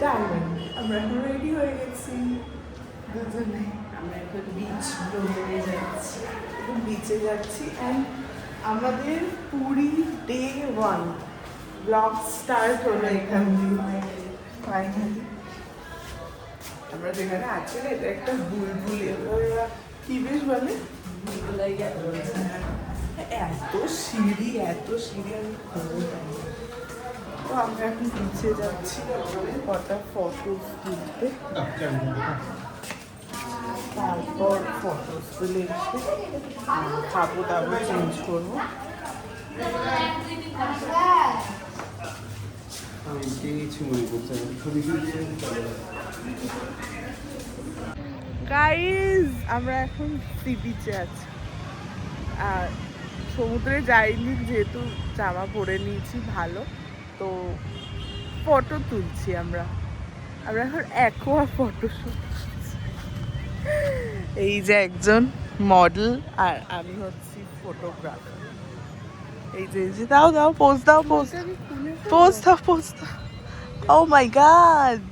Diamond আমরা এখন ready হয়ে গেছি দুজনে। আমরা এখন বিচ রোডে যাচ্ছি, এখন বিচে যাচ্ছি। অ্যান্ড আমাদের পুরী ডে 1 ব্লগ স্টার্ট হলো এখান দিয়ে। ফাইনালি আমরা যেখানে আছি না, এটা একটা বুলবুলি, কি বেশ বলে এত সিঁড়ি আমি খুঁজে পাই। তো আমরা এখন নিচে যাচ্ছি কটা ফটো তুলতে, তারপর ফটো তুলে এসে খাবো দাবো, চেঞ্জ করবো। গাইজ আমরা এখন সি বিচে আছি, আর সমুদ্রে যাইনি যেহেতু জামা পরে নিয়েছি ভালো, তো ফটো তুলছি আমরা এখন অ্যাকোয়া ফটোশুট। এই যে একজন মডেল আর আমি হচ্ছি ফটোগ্রাফার। এই যে দাও পোজ দাও ও মাই গড,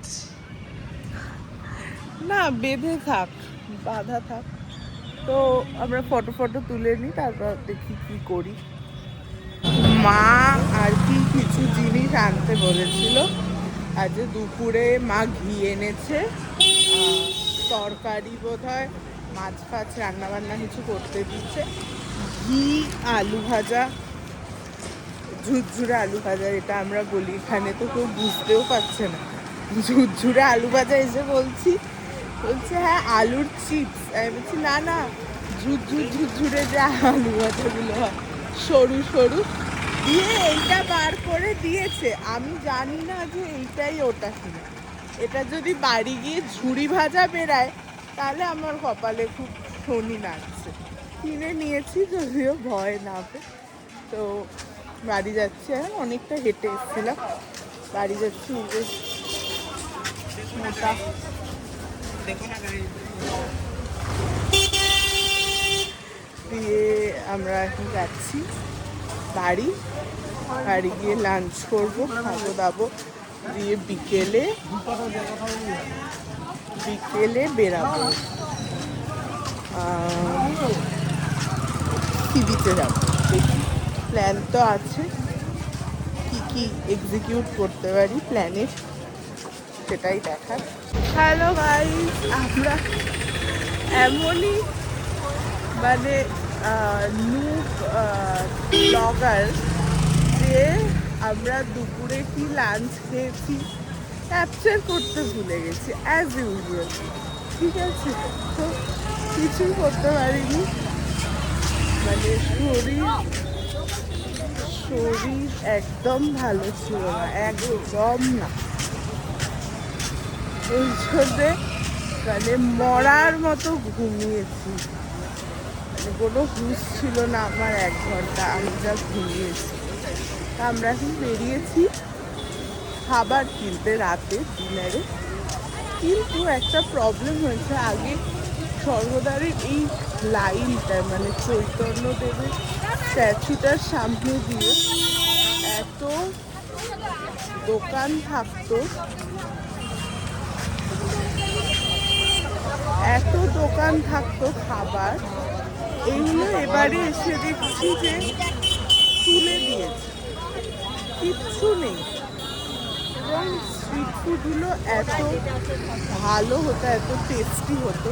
না বেঁধে থাক, বাঁধা থাক। তো আমরা ফটো তুলে নিই, তারপর দেখি কি করি। মা আর কি কিছু জিনিস আনতে বলেছিল। আজ দুপুরে মা ঘি এনেছে, তরকারি বোধ হয় মাছ ফাছ রান্নাবান্না কিছু করতে দিচ্ছে। ঘি, আলু ভাজা, ঝুরঝুরে আলু ভাজা এটা আমরা বলি, এখানে তো কেউ বুঝতেও পারছে না। ঝুরঝুরে আলু ভাজা এসে বলছে হ্যাঁ আলুর চিপস। আমি বলছি না ঝুরঝুরে যে আলু ভাজাগুলো হয় সরু দিয়ে এইটা বার করে দিয়েছে। আমি জানি না যে এইটাই ওটা কিনা। এটা যদি বাড়ি গিয়ে ঝুড়ি ভাজা বেরায় তাহলে আমার কপালে খুব শনি নাচছে। কিনে নিয়েছি যদিও ভয় না পেয়ে। তো বাড়ি যাচ্ছি, এখন অনেকটা হেঁটে এসেছিলাম, বাড়ি যাচ্ছি। মোটা দিয়ে আমরা এখন যাচ্ছি বাড়ি গিয়ে লাঞ্চ করবো, খাবো দাবো, দিয়ে বিকেলে বেরাবো, সি বিচে যাবো। দেখি, প্ল্যান তো আছে, কি এক্সিকিউট করতে পারি প্ল্যানের সেটাই দেখার। হ্যালো গাইস, আমরা এমনই মানে নুব ব্লগার যে আমরা দুপুরে কি লাঞ্চ খেয়েছি ক্যাপচার করতে ভুলে গেছি অ্যাজ ইউজুয়াল। ঠিক আছে, তো কিছুই করতে পারিনি, মানে শরীর একদম ভালো ছিল না, একদম না। ওই জন্যে মানে মরার মতো ঘুমিয়েছি, মানে কোনো হুঁশ ছিল না আমার 1 ঘন্টা, আমি যা ঘুমিয়েছি। আমরা এখন বেরিয়েছি খাবার কিনতে রাতে ডিনারে, কিন্তু একটা প্রবলেম হয়েছে। আগে স্বর্গদ্বারের এই লাইনটা মানে চৈতন্যদেবের স্ট্যাচুটার সামনে দিয়ে এত দোকান থাকতো, খাবার, এইগুলো এবারে এসে দেখছি যে তুলে দিয়েছে, কিচ্ছু নেই। এবং স্ট্রিট ফুডগুলো এত ভালো হতো, এত টেস্টি হতো,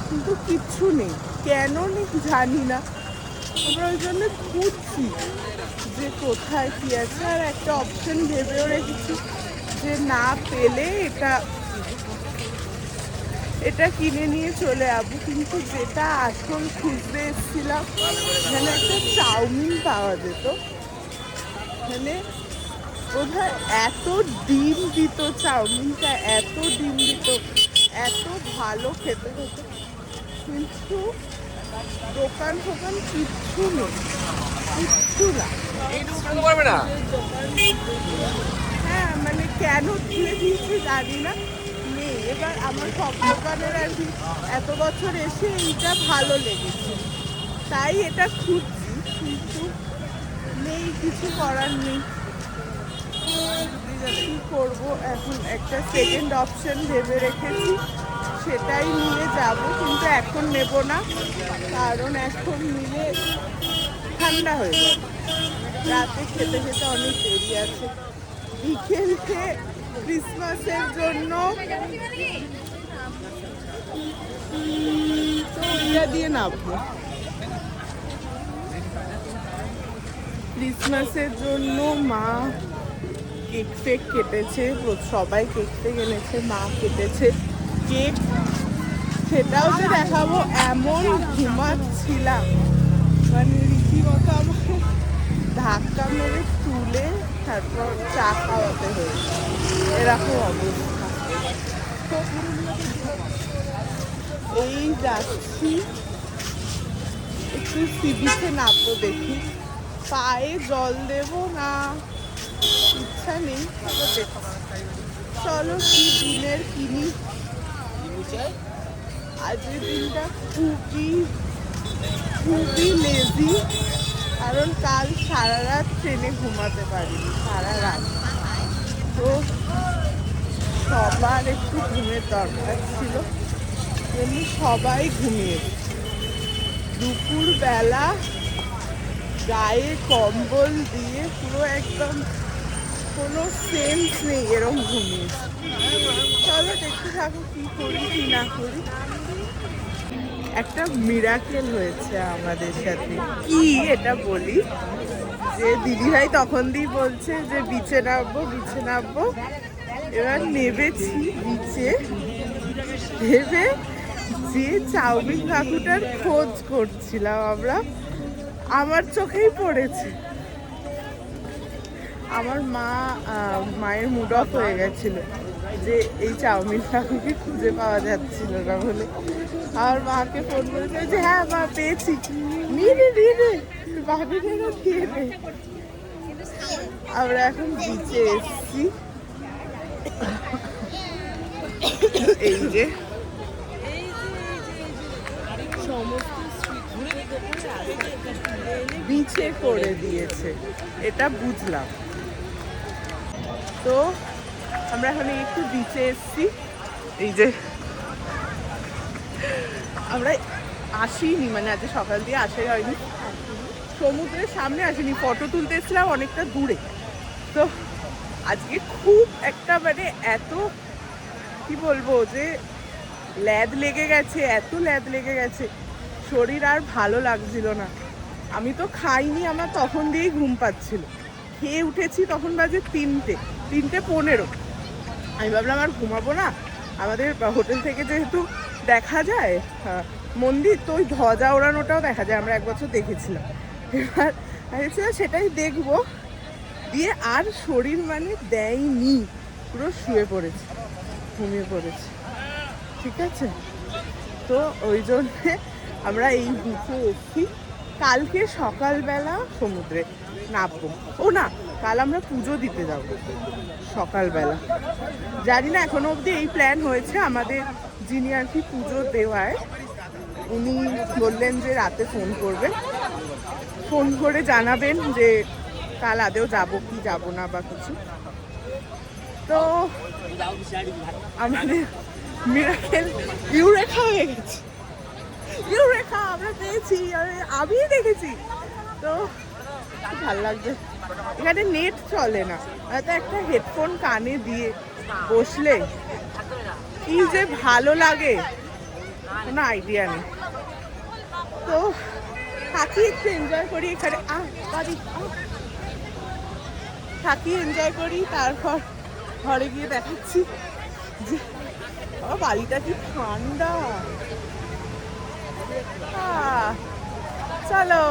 কিন্তু কিচ্ছু নেই। কেন নেই জানি না। আমরা ওই জন্য খুঁজছি যে কোথায় কি আছে, আর একটা অপশন ভেবেও রেখেছি যে না পেলে এটা কিনে নিয়ে চলে যাবো। কিন্তু যেটা আসল খুঁজতে এসেছিলাম, এখানে একটা চাউমিন পাওয়া যেত, মানে বোধহয় এত ডিম দিত চাউমিনটা, এত ভালো খেতে হতো, কিন্তু দোকান কিচ্ছু নেই, না। হ্যাঁ, মানে কেন তুলে দিয়েছি জানি না, নেই। এবার আমার সব দোকানের আর কি এত বছর এসে এইটা ভালো লেগেছে, তাই এটা খুঁজছি, কিন্তু নেই, কিছু করার নেই। কি করবো এখন একটা সেকেন্ড অপশন ভেবে রেখেছি, সেটাই নিয়ে যাব, কিন্তু এখন নেব না, কারণ এখন নিলে ঠান্ডা হয়ে যাবে, রাতে খেতে খেতে অনেক দেরি আছে। বিকেলে ক্রিসমাসের জন্য তো ওইটা দিয়ে নামবো। ক্রিসমাসের জন্য মা কেক ফেক কেটেছে, সবাই কেক ফেক এনেছে, মা কেটেছে কেক, সেটাও যে দেখাবো। এমন ঘুমাচ্ছিলাম, মানে রীতিমতো আমার ধাক্কা মেরে তুলে তারপর চা খাওয়াতে হয়েছে, এরকম অবস্থা। তো এই যাচ্ছি, একটু সি বিচে নামবো, দেখি পায়ে জল দেব না, ইচ্ছা নেই। চলো কি দিনের কিনি। আজকের দিনটা খুবই খুবই লেজি, কারণ কাল সারা রাত ট্রেনে ঘুমাতে পারিনি, সারা রাত। তো সবার একটু ঘুমের দরকার ছিল, এমনি সবাই ঘুমিয়ে। দুপুরবেলা গায়ে কম্বল দিয়ে পুরো একদম কোনো সেন্স নেই এরম ঘুমিয়েছি। চলো দেখতে থাকো কি করি কি না করি। একটা মিরাকেল হয়েছে আমাদের সাথে, কি এটা বলি, যে দিদিভাই তখন দিয়ে বলছে যে বিচে নামবো বিচে নামবো, এবার নেবেছি বিচে, ভেবে যে চাউমিন কাকুটার খোঁজ করছিলাম আমরা, আমার চোখেই পড়েছে। আমার মায়ের মুড অফ হয়ে গেছিল যে এই চাউমিন কাকুকে খুঁজে পাওয়া যাচ্ছিল না বলে। আমার মাকে ফোন করেছে যে হ্যাঁ মা পেয়েছি, নিয়ে নে বাবিনেরও দিয়ে নে। আমরা এখন বিচে এসছি, এই যে সমস্ত বিচে করে দিয়েছে, এটা বুঝলাম। তো আমরা এখন একটু বিচে এসছি, এই যে আমরা আসিনি, মানে আজকে সকাল দিয়ে আসাই হয়নি, সমুদ্রের সামনে আসিনি, ফটো তুলতে এসেছিলাম অনেকটা দূরে। তো আজকে খুব একটা মানে এত কি বলবো যে ল্যাদ লেগে গেছে, এত ল্যাদ লেগে গেছে, শরীর আর ভালো লাগছিল না। আমি তো খাইনি, আমার তখন দিয়েই ঘুম পাচ্ছিল। খেয়ে উঠেছি তখন বাজে 3:15। আমি ভাবলাম আর ঘুমাবো না, আমাদের হোটেল থেকে যেহেতু দেখা যায় মন্দির, তো ওই ধ্বজা ওড়ানোটাও দেখা যায়, আমরা এক বছর দেখেছিলাম। এবার সেটাই দেখবো, দিয়ে আর শরীর মানে দেয়নি, পুরো শুয়ে পড়েছে, ঘুমিয়ে পড়েছে, ঠিক আছে। তো ওই জন্যে আমরা এই বিচে এসছি, কালকে সকালবেলা সমুদ্রে নামবো। ও না, কাল আমরা পুজো দিতে যাব সকালবেলা, জানি না এখনো অবধি এই প্ল্যান হয়েছে আমাদের, যিনি আর কি পুজো দেওয়ায় উনি বললেন যে রাতে ফোন করবেন, ফোন করে জানাবেন যে কাল আদেও যাবো কি যাবো না বা কিছু। তো আমাদের মিরাকেল ইউরেখা হয়ে গেছে, ইউরেখা আমরা পেয়েছি, আমি দেখেছি। তো ভালো লাগছে, এখানে নেট চলে না, তো একটা হেডফোন কানে দিয়ে বসলে কি যে ভালো লাগে কোনো আইডিয়া নেই। তো থাকি একটু এনজয় করি এখানে, থাকি এনজয় করি, তারপর ঘরে গিয়ে দেখাচ্ছি যে বাড়িটা কি ঠান্ডা। চলো।